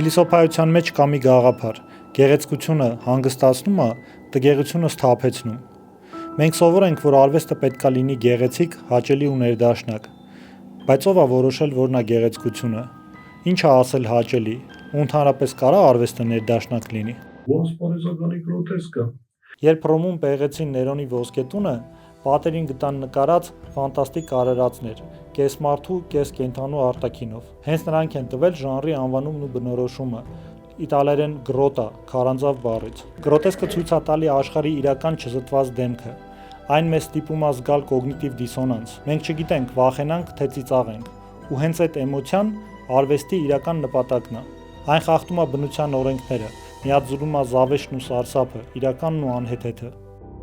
Փիլիսոփայության մեջ կա մի գաղափար. գեղեցկությունը հանգստացնում է, տգեղությունը սթափեցնում։ Մենք սովոր ենք, որ արվեստը պետք է լինի գեղեցիկ, հաճելի ու ներդաշնակ։ Բայց ով է որոշել, որ նա գեղեցկությունը։ Ինչ է ասել հաճելի, ու ընդհանրապես կարա արվեստը ներդաշնակ լինի։ Ոնց պարզականի գրոտեսկը։ Երբ Ռոմում պեղեցին Ներոնի ոսկետունը, պատերին գտան նկարած ֆանտաստիկ արարածներ, կես մարդու, կես կենդանու արտաքինով։ Հենց նրանք են տվել ժանրի անվանումն ու բնորոշումը՝ իտալերեն գրոտա, քարանձավ բառից։ Գրոտեսկը ցույց է տալի աշխարհի իրական չզտված դեմքը։ Այն մեզ ստիպում է զգալ կոգնիտիվ դիսոնանս։ Մենք չգիտենք վախենանք, թե ծիծաղենք։ Ու հենց այդ էմոցիան արվեստի իրական նպատակն է։ Այն խախտում է բնության օրենքները, միաձուլում է զավեշտն ու սարսափը, իրականն ու անհեթեթը։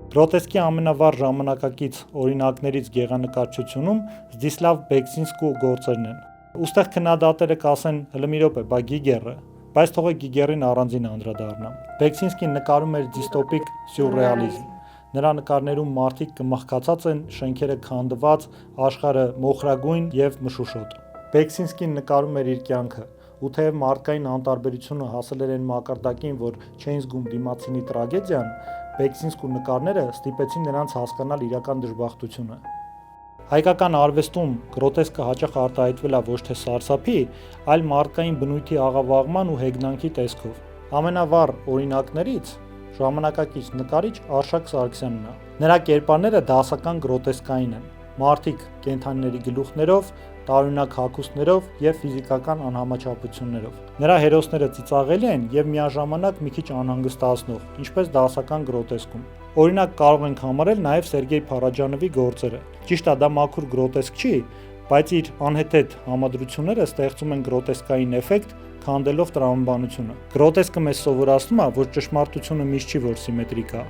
Գրոտեսկի ամենավառ ժամանակակից օրինակներից գեղանկարչությունում Զդիսլավ Բեքսինսկու գործերն են։ Ուստեղ քննադատները կասեն՝ հլը մի րոպե, բա Գիգերը, բայց թողեք Գիգերին առանձին անդրադառնամ։ Բեքսինսկին նկարում էր դիստոպիկ սյուրռեալիզմ։ Նրա նկարներում մարդիկ կմխկացած են, շենքերը քանդված, աշխարհը մոխրագույն եւ մշուշոտ։ Բեքսինսկին նկարում էր իր կյանքը, ու թեև մարդկային անտարբերությունը հասել էր այն մակարդակին, որ չէին զգում դիմացինի տրագեդիան, Բեքսինսկու նկարները ստիպեցին նրանց հասկանալ իրական դժբախտությունը։ Հայկական արվեստում գրոտեսկը հաճախ արտահայտվել է ոչ թե սարսափի, այլ մարդկային բնույթի աղավաղման ու հեգնանքի տեսքով։ Ամենավառ օրինակներից ժամանակակից նկարիչ Արշակ Սարգսյանն է։ Նրա կերպարները դասական գրոտեսկային են։ Մարդիկ կենդանիների գլուխներով, տարօրինակ հագուստներով եւ ֆիզիկական անհամաչափություններով։ Նրա հերոսները ծիծաղելի են եւ միաժամանակ մի քիչ անհանգստացնող, ինչպես դասական գրոտեսկում։ Օրինակ կարող ենք համարել նաեւ Սերգեյ Փարաջանովի գործերը։ Ճիշտ է, դա մաքուր գրոտեսկ չի, բայց իր անհեթեթ համադրությունները ստեղծում են գրոտեսկային էֆեկտ, քանդելով տրամաբանությունը։ Գրոտեսկը մեզ սովորացնում է, որ ճշմարտությունը միշտ չի, որ սիմետրիկ է։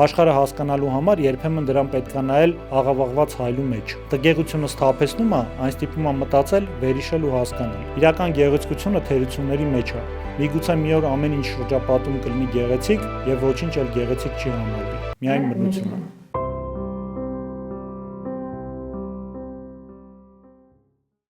Աշխարհը հասկանալու համար երբեմն դրան պետք է նայել աղավաղված հայլու մեջ։ Տգեղությունը սթափեցնում է, այն ստիպում է մտածել, վերհիշել ու հասկանալ։ Իրական գեղեցկությունը թերությունների մեջ է։ Միգուցե մի օր ամեն ինչ շրջապատում կլինի գեղեցիկ եւ ոչինչ էլ գեղեցիկ չի համարվի։ Միայն բնությունը։